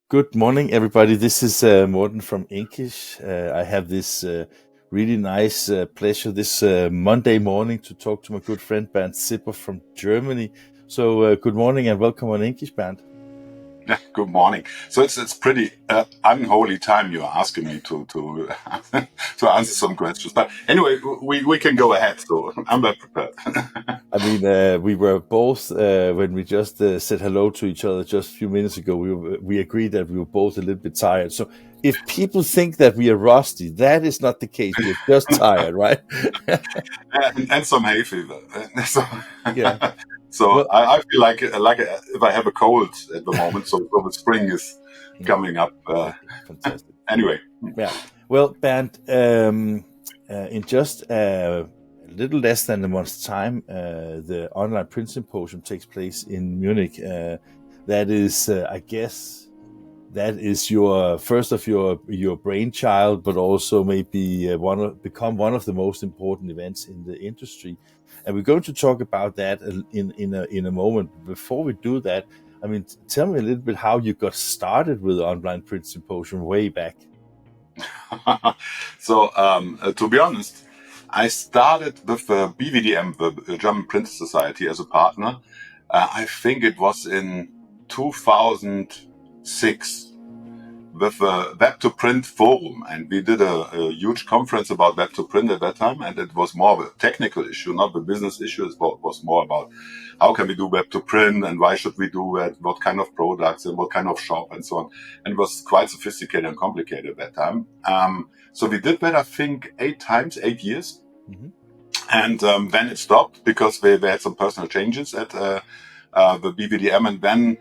Good morning, everybody. This is Morten from Inkish. I have this really nice pleasure this Monday morning to talk to my good friend Bernd Zipper from Germany. So, good morning and welcome on Inkish, Bernd. Yeah, good morning. So it's pretty unholy time you're asking me to to answer some questions. But anyway, we can go ahead. So I'm well prepared. I mean, we were both when we just said hello to each other just a few minutes ago. We agreed that we were both a little bit tired. So, if people think that we are rusty, that is not the case. We're just tired, right? And some hay fever. So, Yeah. so Well, I feel like if I have a cold at the moment. So the spring is coming up. okay, fantastic. Anyway, Yeah. Well, Bernd, in just a little less than a month's time, the Online Print Symposium takes place in Munich. That is, I guess, that is your first of your brainchild, but also maybe become one of the most important events in the industry. And we're going to talk about that in a moment. Before we do that, I mean, tell me a little bit how you got started with the Online Print Symposium way back. so to be honest, I started with BVDM, the German Printer Society, as a partner. I think it was in 2006 with a Web to Print forum, and we did a huge conference about Web to Print at that time, and it was more of a technical issue, not a business issue. It was more about how can we do Web to Print and why should we do it, what kind of products and what kind of shop and so on. And it was quite sophisticated and complicated at that time. So we did that, I think, 8 years. Mhm. And then it stopped because we had some personal changes at the BVDM. And then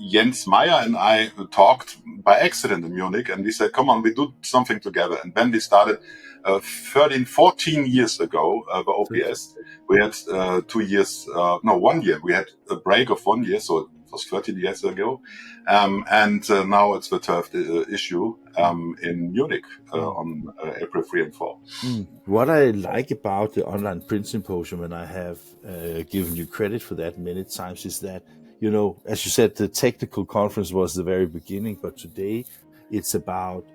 Jens Meyer and I talked by accident in Munich, and we said, come on, we do something together. And then we started 14 yeyears ago, the OPS. We had 2 years, no, 1 year. We had a break of 1 year, so it was 13 years ago. And now it's the 12th issue in Munich on April 3 and 4. What I like about the Online Print Symposium, and I have given you credit for that many times, is that, as you said, the technical conference was the very beginning, but today it's about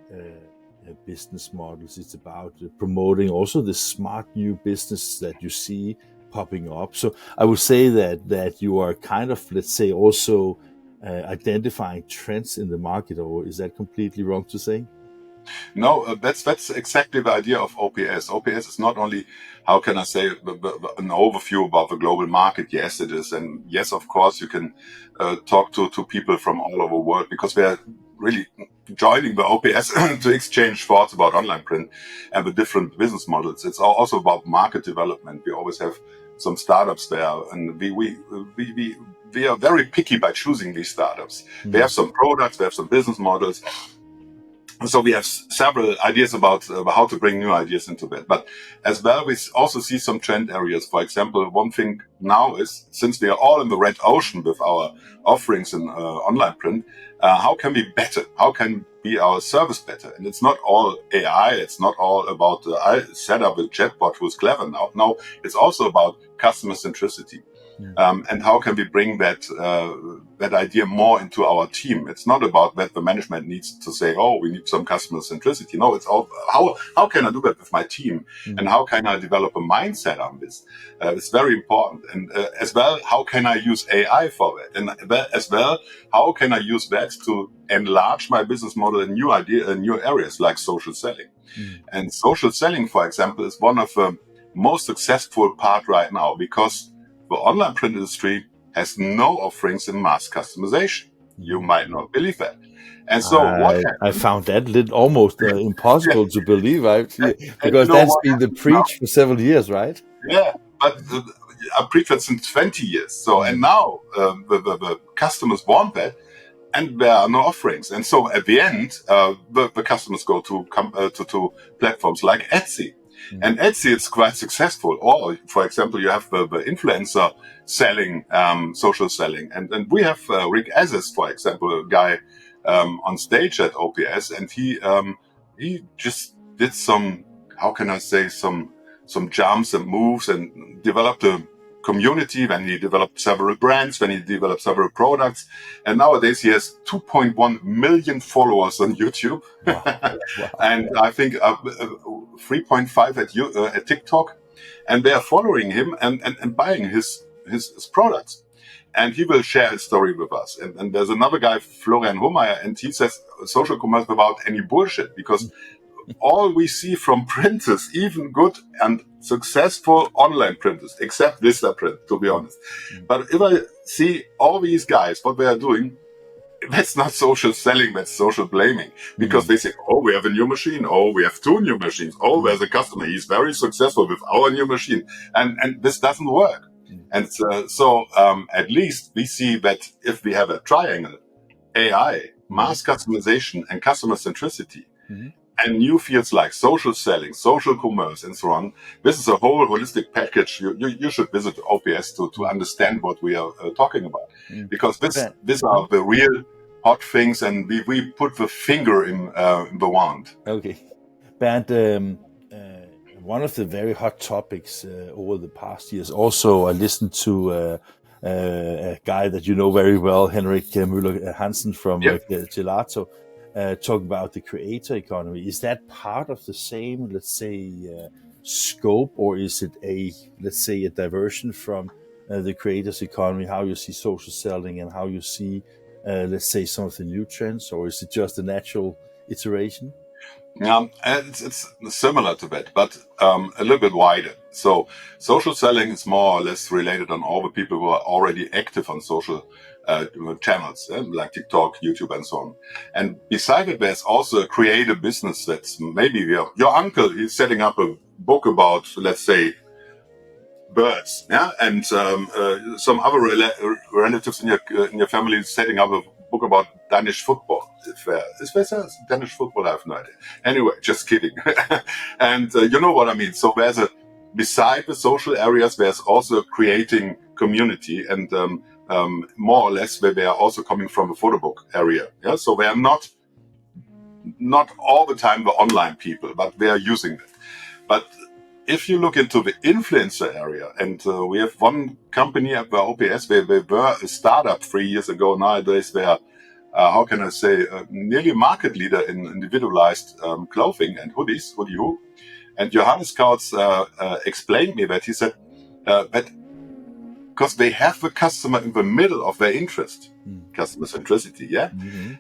business models. It's about promoting also the smart new business that you see popping up. So I would say that you are kind of, let's say, also identifying trends in the market, or is that completely wrong to say? No, that's exactly the idea of OPS. OPS is not only, how can I say, an overview about the global market. Yes, it is, and yes, of course, you can talk to people from all over the world, because we are really joining the OPS to exchange thoughts about online print and the different business models. It's also about market development. We always have some startups there, and we are very picky by choosing these startups. They have some products, they have some business models. So we have several ideas about how to bring new ideas into that. But as well, we also see some trend areas. For example, one thing now is, since we are all in the red ocean with our offerings in online print, how can we better? How can be our service better? And it's not all AI. It's not all about I set up a chatbot who's clever now. No, it's also about customer centricity. And how can we bring that idea more into our team? It's not about that the management needs to say, "Oh, we need some customer centricity." No, it's all how can I do that with my team, and how can I develop a mindset on this? It's very important, and as well, how can I use AI for that? And as well, how can I use that to enlarge my business model in new areas like social selling? And social selling, for example, is one of the most successful part right now, because the online print industry has no offerings in mass customization. You might not believe that. And so what I happened? found that almost Yeah, impossible to believe, and, actually, and you because know that's what been the happens now? preach for several years, right? Yeah, but I preached that since 20 years. So, and now the customers want that, and there are no offerings. And so at the end, the customers go to platforms like Etsy. And Etsy is quite successful. Or, for example, you have the influencer selling, social selling. And we have Rick Assis, for example, a guy on stage at OPS, and he just did some, how can I say, some jumps and moves, and developed a community, when he developed several brands, when he developed several products. And nowadays he has 2.1 million followers on YouTube. Wow. Wow. And I think 3.5 at TikTok. And they are following him and buying his products. And he will share his story with us. And there's another guy, Florian Hohmeier, and he says social commerce without any bullshit, because all we see from printers, even good and successful online printers, except Vistaprint, to be honest. But if I see all these guys, what they are doing, that's not social selling, that's social blaming. Because they say, oh, we have a new machine. Oh, we have 2 new machines. Oh, there's a customer. He's very successful with our new machine. And this doesn't work. And so at least we see that if we have a triangle, AI, mass customization, and customer centricity, and new fields like social selling, social commerce, and so on, this is a whole holistic package. You should visit OPS to understand what we are talking about. Because these are the real hot things, and we put the finger in the wand. Okay. Bernd, one of the very hot topics over the past years, also I listened to a guy that you know very well, Henrik Müller Hansen from Gelato, talk about the creator economy. Is that part of the same, let's say, scope, or is it a diversion from the creators economy, how you see social selling and how you see, let's say, some of the new trends, or is it just a natural iteration? It's similar to that, but a little bit wider. So social selling is more or less related on all the people who are already active on social channels, like TikTok, YouTube, and so on. And beside it, there's also a creative business that's maybe your uncle is setting up a book about, let's say, birds, and some other relatives in your family is setting up a book about Danish football. Is there Danish football? I have no idea. Anyway, just kidding. And you know what I mean. So beside the social areas, there's also creating community, and more or less they are also coming from the photo book area. Yeah, so they are not all the time the online people, but they are using it. But if you look into the influencer area, and we have one company at the OPS, they were a startup 3 years ago. Nowadays they are, how can I say, nearly market leader in individualized clothing and hoodies, Hoodie Who. And Johannes Kautz explained me that he said that because they have the customer in the middle of their interest, customer centricity,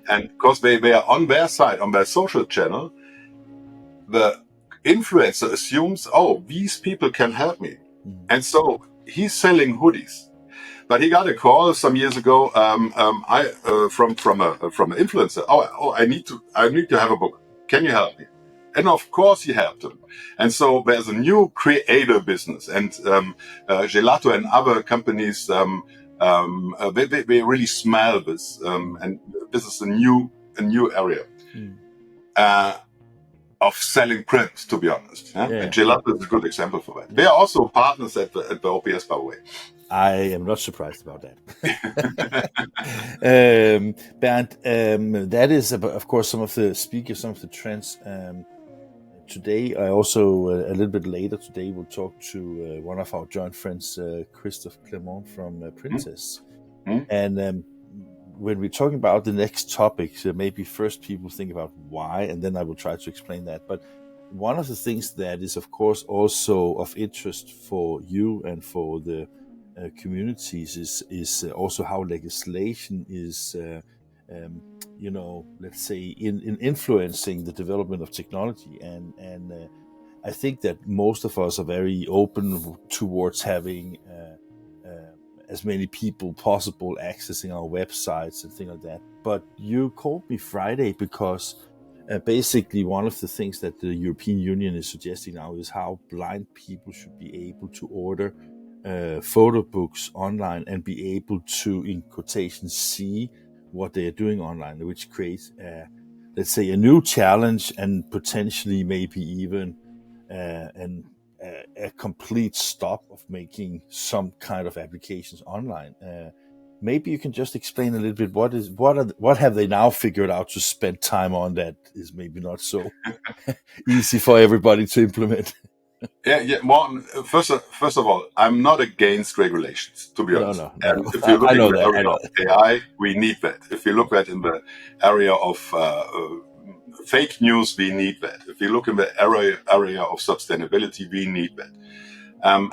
and because they are on their side, on their social channel, the influencer assumes, oh, these people can help me. And so he's selling hoodies. But he got a call some years ago from an influencer. Oh, I need to have a book. Can you help me? And of course he helped him. And so there's a new creator business. And Gelato and other companies, they really smell this. And this is a new area. Of selling print, to be honest. And Gelato is a good example for that. They are also partners at the OPS, by the way. I am not surprised about that. Bernd, that is, of course, some of the speakers, some of the trends. Today, I also, a little bit later today, will talk to one of our joint friends, Christophe Clermont from Princess. And when we're talking about the next topic, maybe first people think about why, and then I will try to explain that. But one of the things that is, of course, also of interest for you and for the communities is also how legislation is, let's say, in influencing the development of technology. And I think that most of us are very open towards having as many people possible accessing our websites and things like that. But you called me Friday because basically one of the things that the European Union is suggesting now is how blind people should be able to order photo books online and be able to, in quotation, see what they are doing online, which creates, let's say, a new challenge and potentially maybe even a complete stop of making some kind of applications online. Maybe you can just explain a little bit what have they now figured out to spend time on that is maybe not so easy for everybody to implement. Yeah. Martin, first of all, I'm not against regulations, to be No, honest. no, no. And if you look I in know the that. I area know of that. AI, we need that. If you look at in the area of fake news, we need that. If you look in the area of sustainability, we need that.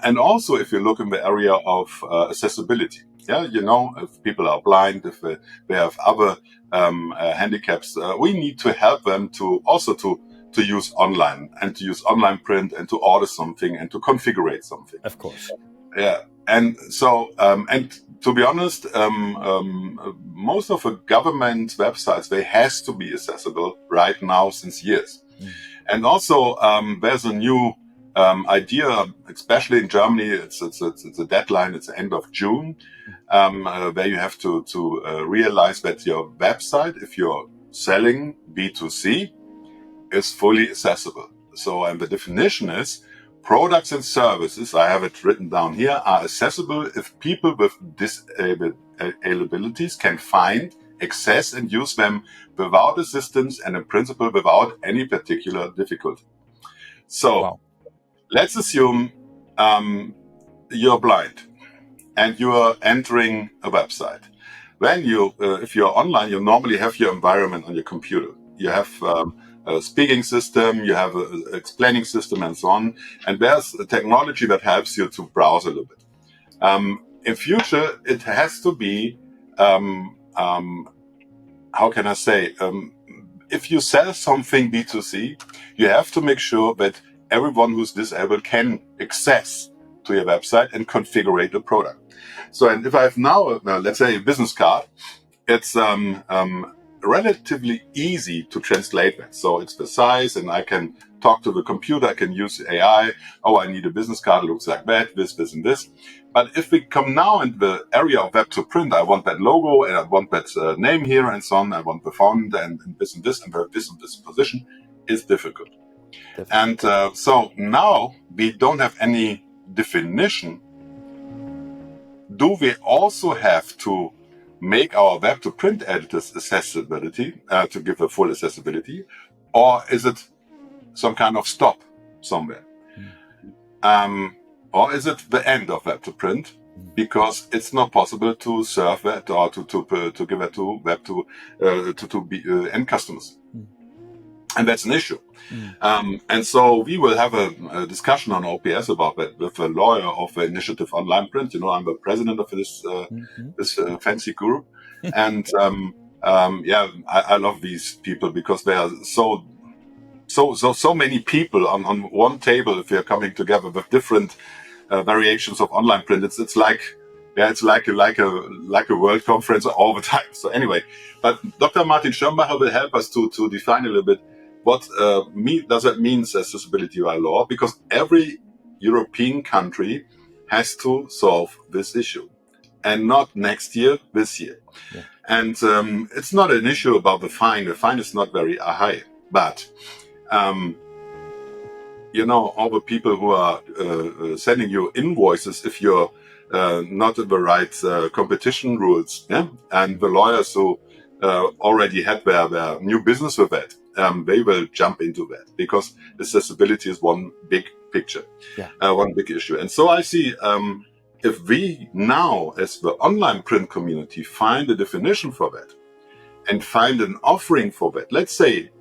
And also, if you look in the area of accessibility, yeah, if people are blind, if they have other handicaps, we need to help them to also to use online and to use online print and to order something and to configure something. Of course. Yeah. And so, and to be honest, most of the government websites, they has to be accessible right now since years. And also, there's a new idea, especially in Germany. It's a deadline. It's the end of June, where you have to realize that your website, if you're selling B2C, is fully accessible. So, and the definition is products and services, I have it written down here, are accessible if people with disabilities can find, access, and use them without assistance and in principle without any particular difficulty. So, Wow. let's assume you're blind and you are entering a website. When if you're online, you normally have your environment on your computer. You have a speaking system, you have an explaining system, and so on. And there's a technology that helps you to browse a little bit. In future, it has to be, how can I say, if you sell something B2C, you have to make sure that everyone who's disabled can access to your website and configure the product. So, and if I have now, let's say, a business card, it's relatively easy to translate that. So it's the size, and I can talk to the computer. I can use AI. Oh, I need a business card. It looks like that. This, and this. But if we come now in the area of web to print, I want that logo and I want that name here and so on. I want the font and this and this and this and this position. Is difficult. Definitely. And so now we don't have any definition. Do we also have to make our web to print editors accessibility to give a full accessibility, or is it some kind of stop somewhere? Or is it the end of web to print because it's not possible to serve that or to give it to web to be end customers? And that's an issue. And so we will have a discussion on OPS about that with a lawyer of the initiative Online Print. I'm the president of this fancy group. And I love these people because they are so many people on one table. If we are coming together with different variations of online print, it's like a world conference all the time. So anyway, but Dr. Martin Schirmbacher will help us to define a little bit what does that mean accessibility by law, because every European country has to solve this issue, and not next year, this year. Yeah. And it's not an issue about the fine. The fine is not very high, but all the people who are sending you invoices, if you're not in the right competition rules, and the lawyers who already had their new business with that, they will jump into that because accessibility is one big picture, one big issue. And so I see if we now, as the online print community, find a definition for that and find an offering for that, let's say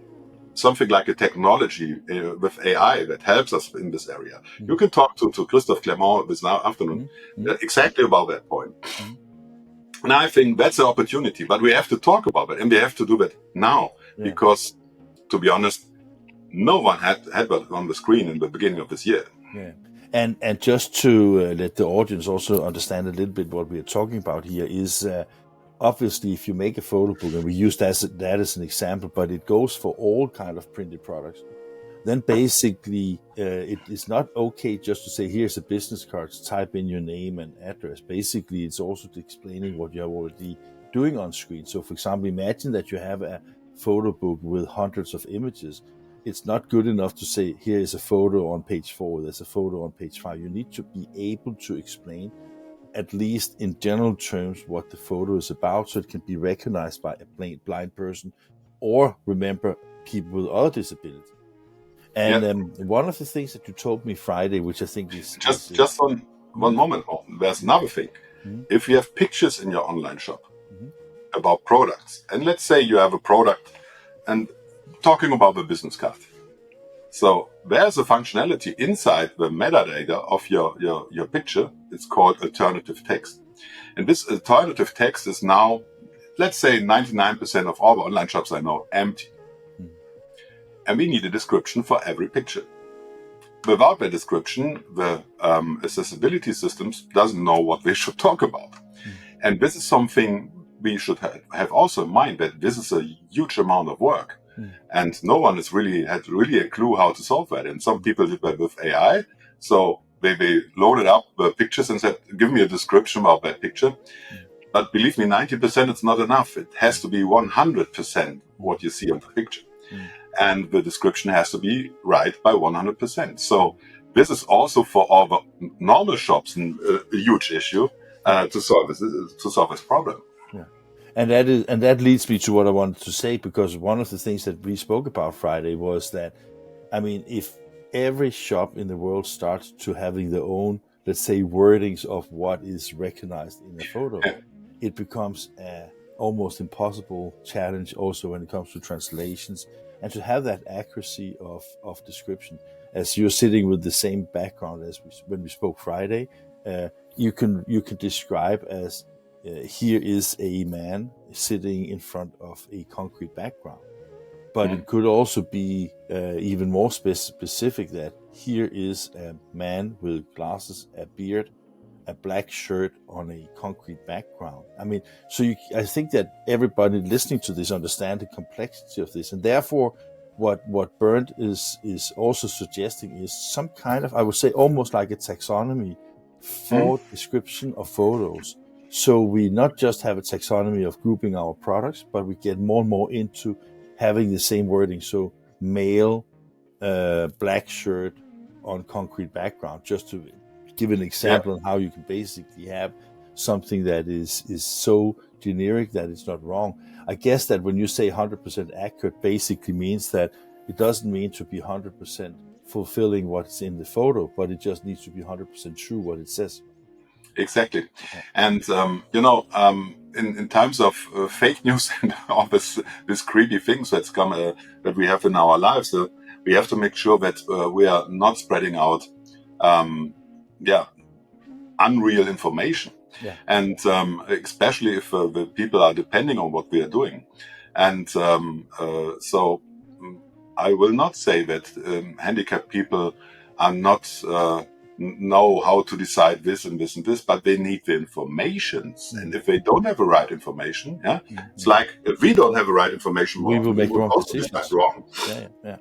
something like a technology with AI that helps us in this area. You can talk to Christophe Clement this afternoon exactly about that point. And I think that's an opportunity, but we have to talk about it, and we have to do that now, because, to be honest, no one had that on the screen in the beginning of this year. Yeah. And just to let the audience also understand a little bit what we are talking about here is obviously if you make a photo book, and we use that as an example, but it goes for all kind of printed products, then basically it is not okay just to say, here's a business card, type in your name and address. Basically, it's also explaining what you're already doing on screen. So for example, imagine that you have a photo book with hundreds of images. It's not good enough to say, here is a photo on page 4, there's a photo on page 5. You need to be able to explain, at least in general terms, what the photo is about, so it can be recognized by a blind person, or remember, people with other disabilities. And one of the things that you told me Friday, which I think is just one moment. There's another thing. Mhm. If you have pictures in your online shop Mhm. about products, and let's say you have a product, and talking about the business card. So there's a functionality inside the metadata of your picture. It's called alternative text. And this alternative text is now, let's say 99% of all the online shops I know, empty. Mhm. And we need a description for every picture. Without the description, the accessibility systems doesn't know what they should talk about. Mhm. And this is something we should have also in mind, that this is a huge amount of work. Mhm. And no one has really a clue how to solve that. And some people did that with AI. So they loaded up the pictures and said, give me a description about that picture. But believe me, 90% it's not enough. It has to be 100% what you see on the picture. And the description has to be right by 100%. So this is also for all the normal shops a huge issue to solve this problem. Yeah. And that leads me to what I wanted to say, because one of the things that we spoke about Friday was that, I mean, if every shop in the world starts to having their own, let's say, wordings of what is recognized in a photo, Yeah. it becomes a almost impossible challenge also when it comes to translations, and to have that accuracy of description. As you're sitting with the same background as when we spoke Friday, you can describe as here is a man sitting in front of a concrete background. But it could also be even more specific, that here is a man with glasses, a beard, a black shirt on a concrete background. I mean, I think that everybody listening to this understand the complexity of this, and therefore, what Bernd is also suggesting is some kind of, I would say, almost like a taxonomy for description of photos. So we not just have a taxonomy of grouping our products, but we get more and more into having the same wording. So male, black shirt on concrete background, just to give an example on how you can basically have something that is so generic that it's not wrong. I guess that when you say 100% accurate, basically means that it doesn't mean to be 100% fulfilling what's in the photo, but it just needs to be 100% true what it says. Exactly. Yeah. And, in times of fake news and all this creepy things that we have in our lives, we have to make sure that we are not spreading out, unreal information. Yeah. And especially if the people are depending on what we are doing. And so I will not say that handicapped people are not know how to decide this and this and this, but they need the informations. And if they don't have the right information, it's like if we don't have the right information, We will we make would wrong also decide decisions. wrong. Yeah.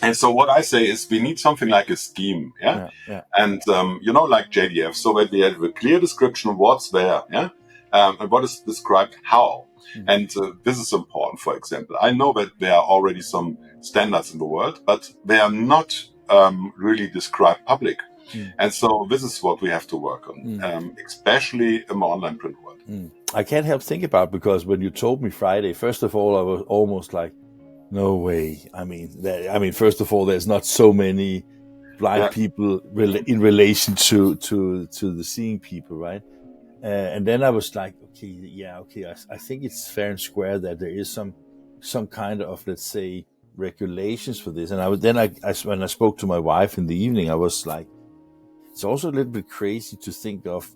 And so what I say is we need something like a scheme, Yeah. and like JDF, so that we have a clear description of what's there, and what is described how. And this is important. For example, I know that there are already some standards in the world, but they are not really described public. And so this is what we have to work on, especially in the online print world. I can't help think about, because when you told me Friday, first of all, I was almost like, no way. I mean, first of all, there's not so many blind people in relation to the seeing people, right? And then I was like, okay. I think it's fair and square that there is some kind of, let's say, regulations for this. And when I spoke to my wife in the evening, I was like, it's also a little bit crazy to think of.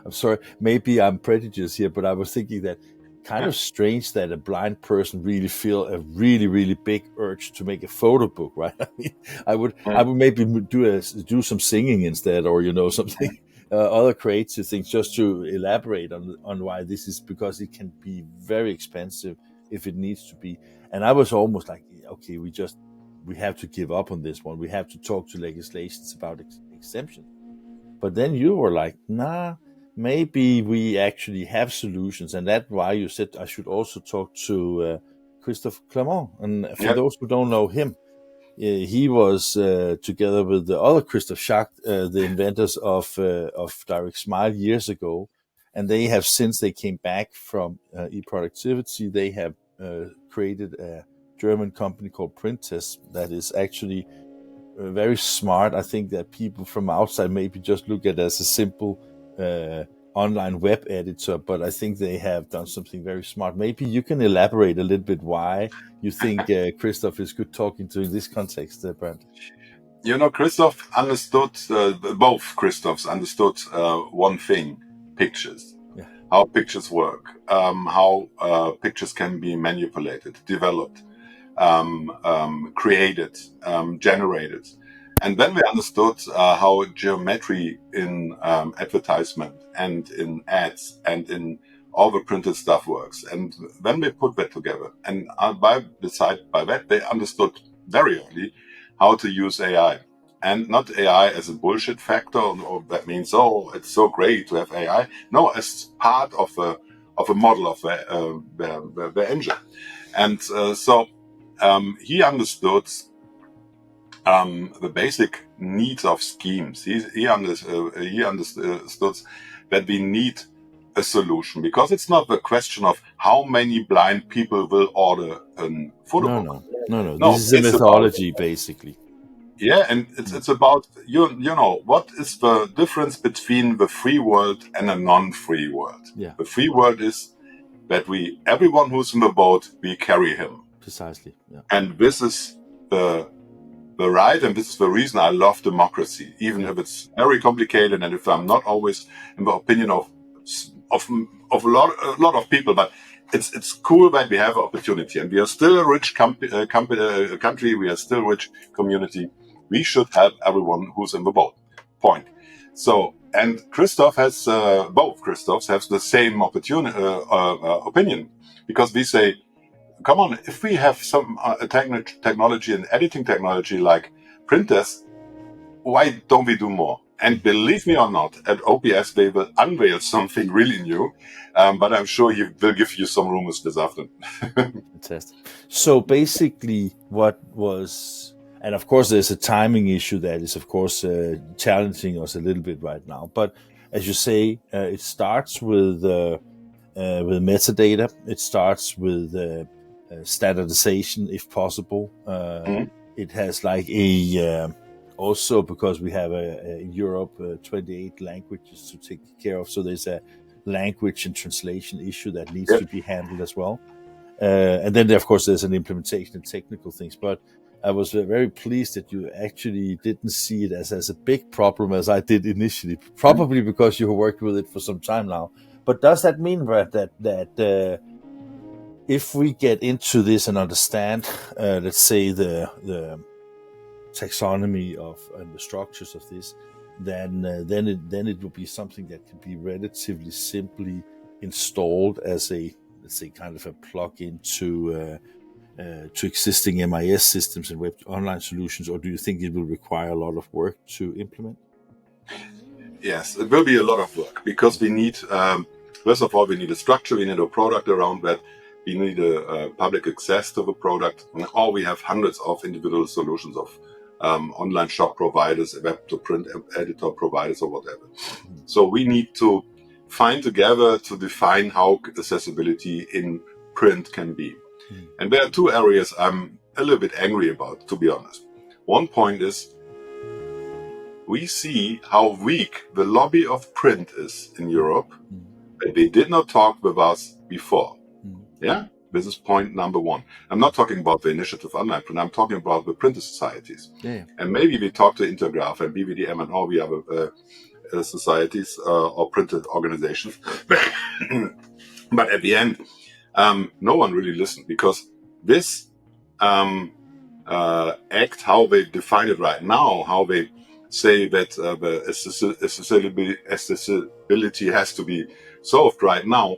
I'm sorry, maybe I'm prejudiced here, but I was thinking that kind of strange that a blind person really feel a really, really big urge to make a photo book, right? I mean, I would maybe do some singing instead, or something other creative things, just to elaborate on why this is, because it can be very expensive if it needs to be. And I was almost like, okay, we have to give up on this one. We have to talk to legislations about exemptions. But then you were like, nah, maybe we actually have solutions. And that's why you said I should also talk to Christophe Clermont. And for those who don't know him, he was together with the other Christophe Schacht, the inventors of Direct Smile years ago. And they have, since they came back from e-productivity, they have created a German company called Printtest that is actually very smart. I think that people from outside maybe just look at it as a simple online web editor, but I think they have done something very smart. Maybe you can elaborate a little bit why you think Christoph is good talking to in this context, Bernd. Christoph understood, both Christophs understood one thing: pictures. Yeah. How pictures work, how pictures can be manipulated, developed, created, generated. And then we understood how geometry in advertisement and in ads and in all the printed stuff works. And then we put that together. And by that, they understood very early how to use AI. And not AI as a bullshit factor, or that means, oh, it's so great to have AI. No, as part of a model of the engine. And so he understood the basic needs of schemes. He understood that we need a solution, because it's not the question of how many blind people will order a photo book. No. This is a methodology, basically. Yeah, and it's about what is the difference between the free world and a non-free world. Yeah. The free world is that everyone who's in the boat, we carry him. Precisely. Yeah. And this is the right, and this is the reason I love democracy, even if it's very complicated, and if I'm not always in the opinion of a lot of people, but it's cool that we have opportunity, and we are still a rich country. We are still a rich community. We should help everyone who's in the boat. Point. So, and Christoph has both Christophs have the same opinion, because we say, come on, if we have some technology and editing technology like printers, why don't we do more? And believe me or not, at OPS they will unveil something really new, but I'm sure he will give you some rumors this afternoon. Fantastic. So basically what was, and of course there's a timing issue that is of course challenging us a little bit right now, but as you say, it starts with metadata, it starts with standardization if possible. It has like also because we have in Europe 28 languages to take care of, so there's a language and translation issue that needs to be handled as well. And then of course there's an implementation and technical things, but I was very pleased that you actually didn't see it as a big problem as I did initially, probably because you have worked with it for some time now. But does that mean, Brad, that if we get into this and understand, let's say the taxonomy of and the structures of this, then it will be something that can be relatively simply installed as a, let's say, kind of a plug-in to existing MIS systems and web online solutions, or do you think it will require a lot of work to implement? Yes, it will be a lot of work, because we need, first of all, we need a structure, we need a product around that, we need a public access to the product, or we have hundreds of individual solutions of online shop providers, web to print editor providers, or whatever. So we need to find together to define how accessibility in print can be. And there are two areas I'm a little bit angry about, to be honest. One point is, we see how weak the lobby of print is in Europe, and they did not talk with us before. Yeah, this is point number one. I'm not talking about the initiative Online Print, I'm talking about the printer societies. Yeah. And maybe we talk to Intergraph and BVDM and all the other societies or printed organizations. But at the end, no one really listened, because this act, how they define it right now, how they say that the accessibility has to be solved right now,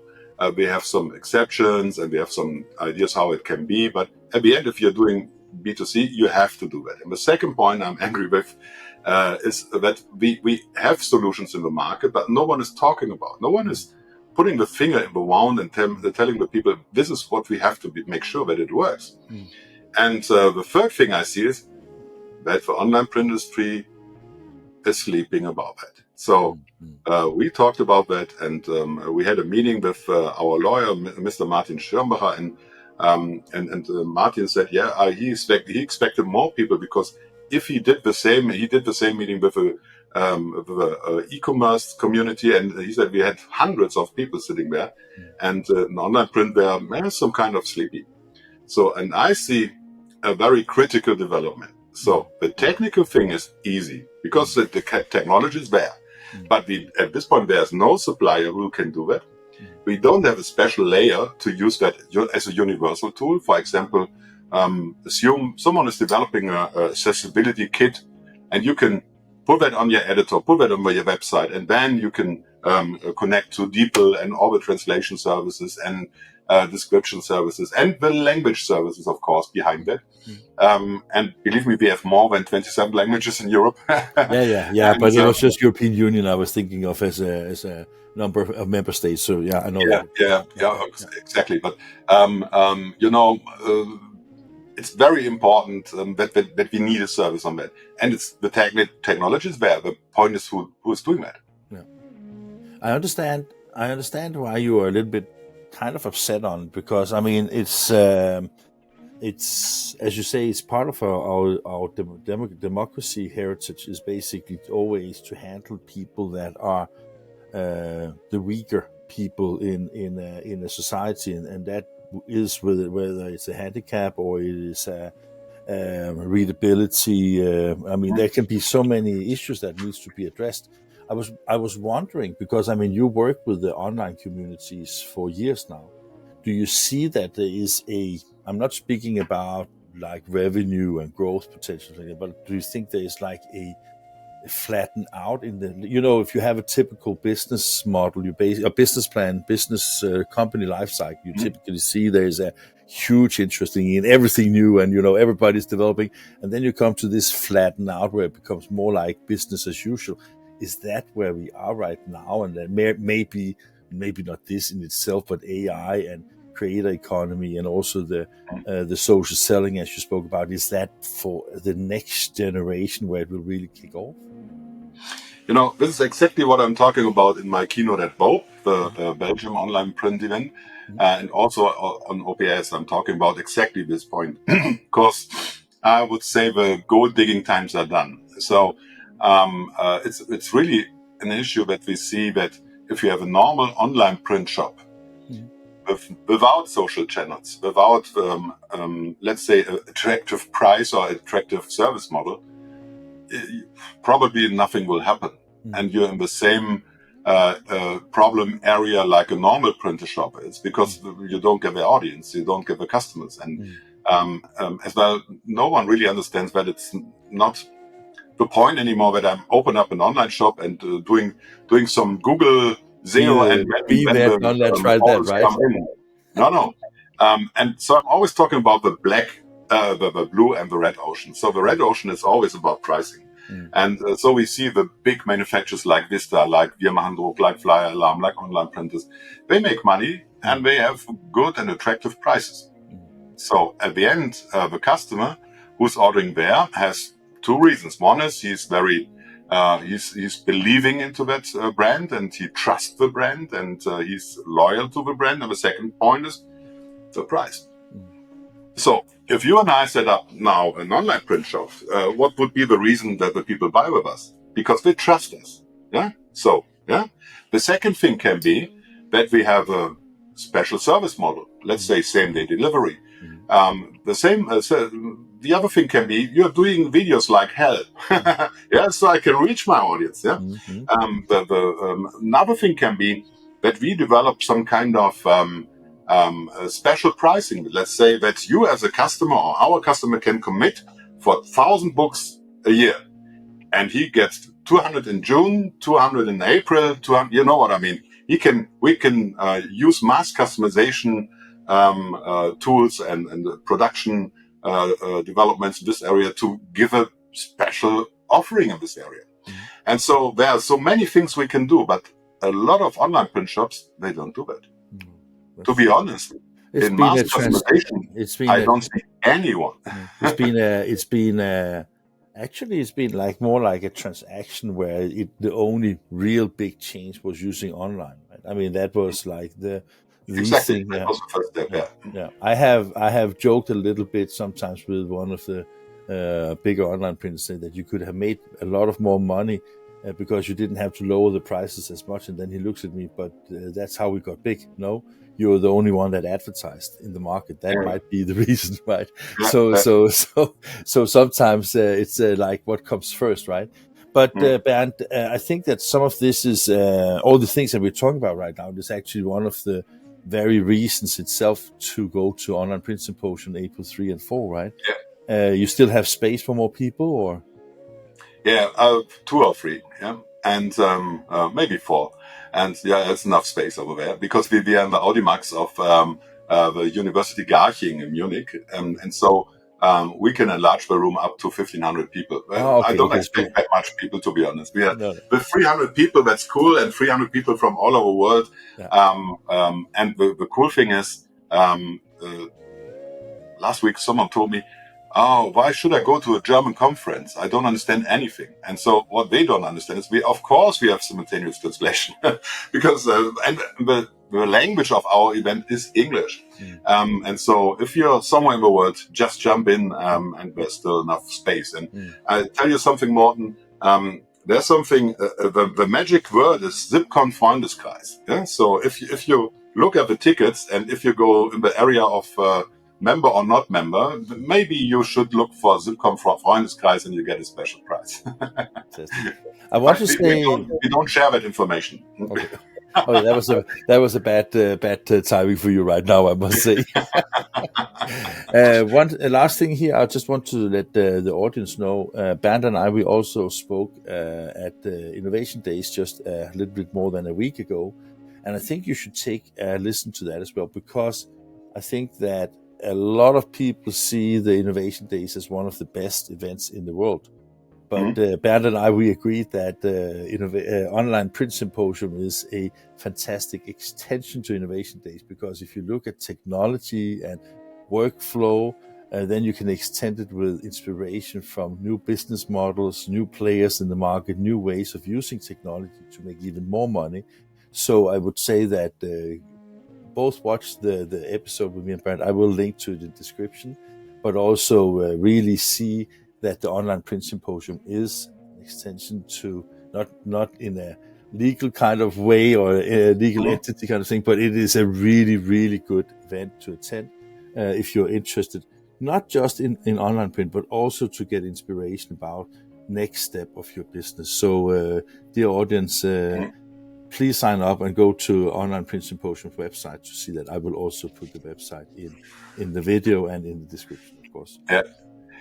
we have some exceptions and we have some ideas how it can be, but at the end, if you're doing B2C, you have to do that. And the second point I'm angry with is that we have solutions in the market, but no one is talking about. No one is putting the finger in the wound and telling the people, this is what we have to make sure that it works. And the third thing I see is that the online print industry is sleeping about that. So we talked about that, and we had a meeting with our lawyer, Mr. Martin Schirmbacher, and Martin said, he expected more people, because if he did the same meeting with a e-commerce community, and he said we had hundreds of people sitting there, and in online print were some kind of sleepy. So, and I see a very critical development. So the technical thing is easy because the technology is there, but at this point there's no supplier who can do that. We don't have a special layer to use that as a universal tool. For example, assume someone is developing a accessibility kit, and you can put that on your editor, put that on your website, and then you can connect to DeepL and all the translation services and description services and the language services, of course, behind that. And believe me, we have more than 27 languages in Europe. Yeah. But it was just European Union I was thinking of as a number of member states. So yeah, I know that. Yeah, exactly. But it's very important that we need a service on that, and it's the technology is there. The point is who is doing that. Yeah, I understand why you are a little bit kind of upset on it, because I mean it's as you say, it's part of our democracy heritage is basically always to handle people that are the weaker people in a society, and that is whether it's a handicap or it is a readability. I mean, there can be so many issues that needs to be addressed. I was wondering, because I mean, you work with the online communities for years now. Do you see that there is I'm not speaking about like revenue and growth potential, but do you think there is like a flatten out in the, if you have a typical business model, a business plan, business company life cycle, you typically see there's a huge interest in everything new, and everybody's developing, and then you come to this flatten out where it becomes more like business as usual. Is that where we are right now? And then maybe not this in itself, but AI and creator economy, and also the social selling, as you spoke about, is that for the next generation where it will really kick off? This is exactly what I'm talking about in my keynote at BOP, the Belgium online print event, and also on OPS. I'm talking about exactly this point, because I would say the gold digging times are done. So it's really an issue that we see that if you have a normal online print shop, without social channels, without, let's say, an attractive price or attractive service model, probably nothing will happen. And you're in the same problem area like a normal printer shop is, because you don't get the audience, you don't get the customers. And as well, no one really understands that it's not the point anymore that I'm open up an online shop and doing some Google SEO and be that on that trial that, right? No. And so I'm always talking about the black, the blue and the red ocean. So the red ocean is always about pricing. And so we see the big manufacturers like Vista, like Wirmahandruck, like Flyer Alarm, like online printers. They make money and they have good and attractive prices. So at the end, the customer who's ordering there has two reasons. One is he's very he's believing into that brand, and he trusts the brand, and he's loyal to the brand. And the second point is the price. So if you and I set up now an online print shop, what would be the reason that the people buy with us? Because they trust us. Yeah. So the second thing can be that we have a special service model. Let's say same-day delivery. The other thing can be you're doing videos like hell. So I can reach my audience. Another thing can be that we develop some kind of special pricing. Let's say that you as a customer or our customer can commit for 1,000 books a year, and he gets 200 in June, 200 in April, 200. You know what I mean? We can use mass customization tools and production developments in this area to give a special offering in this area. And so there are so many things we can do, but a lot of online print shops, they don't do that. To be honest, in mass customization, I don't see anyone. It's been like more like a transaction where the only real big change was using online. Right? I mean, that was like the these exactly. things. That Yeah. was the first step. Yeah. Yeah, I have joked a little bit sometimes with one of the bigger online printers, saying that you could have made a lot of more money because you didn't have to lower the prices as much. And then he looks at me, but that's how we got big. No, you're the only one that advertised in the market. That Yeah. might be the reason, right? Yeah, So sometimes it's like what comes first, right? But Bernd, I think that some of this is all the things that we're talking about right now. Is actually one of the very reasons itself to go to Online Print Symposium April 3 and 4, right? Yeah. You still have space for more people, or? Yeah, 2 or 3, yeah, and maybe 4, and yeah, it's enough space over there because we are in the Audimax of the University Garching in Munich, and so we can enlarge the room up to 1,500 people. Oh, okay, I don't okay, expect that much people, to be honest. We are no. with 300 people. That's cool, and 300 people from all over the world. Yeah. And the cool thing is, last week someone told me, "Oh, why should I go to a German conference? I don't understand anything." And so what they don't understand is of course we have simultaneous translation because and the language of our event is English. And so if you're somewhere in the world, just jump in, and there's still enough space. And I tell you something, Morten. There's something. The magic word is Zipcon Freundeskreis. Yeah? So if you look at the tickets and if you go in the area of member or not member, maybe you should look for Zipcon Freundeskreis and you get a special prize. I want to say we don't share that information. Okay. Oh, that was a bad timing for you right now, I must say. One last thing here, I just want to let the audience know. Bernd and I, we also spoke at the Innovation Days just a little bit more than a week ago, and I think you should take a listen to that as well, because I think that a lot of people see the Innovation Days as one of the best events in the world. But Bernd and I, we agreed that Online Print Symposium is a fantastic extension to Innovation Days, because if you look at technology and workflow, then you can extend it with inspiration from new business models, new players in the market, new ways of using technology to make even more money. So I would say that both watch the episode with me and Bernd. I will link to the description, but also really see that the Online Print Symposium is an extension to, not in a legal kind of way or a legal entity kind of thing, but it is a really, really good event to attend if you're interested, not just in online print, but also to get inspiration about next step of your business. So, dear audience, please sign up and go to Online Print Symposium's website to see that. I will also put the website in the video and in the description, of course. Yeah.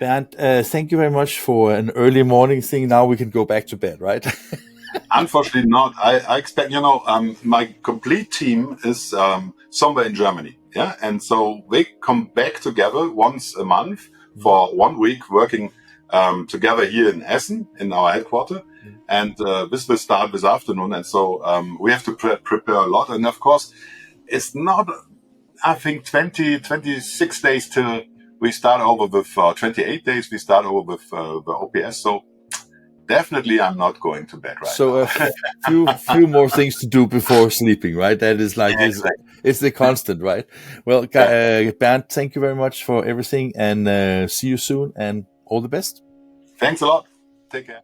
Bernd, thank you very much for an early morning thing. Now we can go back to bed, right? Unfortunately not. I expect, my complete team is somewhere in Germany. Yeah. And so they come back together once a month for 1 week working together here in Essen in our headquarters. And this will start this afternoon. And so we have to prepare a lot. And of course, it's not, I think, 26 days till we start over with 28 days. We start over with the OPS. So definitely I'm not going to bed right now. So a few more things to do before sleeping, right? That is like, it's the constant, right? Well, Bernd, thank you very much for everything, and see you soon, and all the best. Thanks a lot. Take care.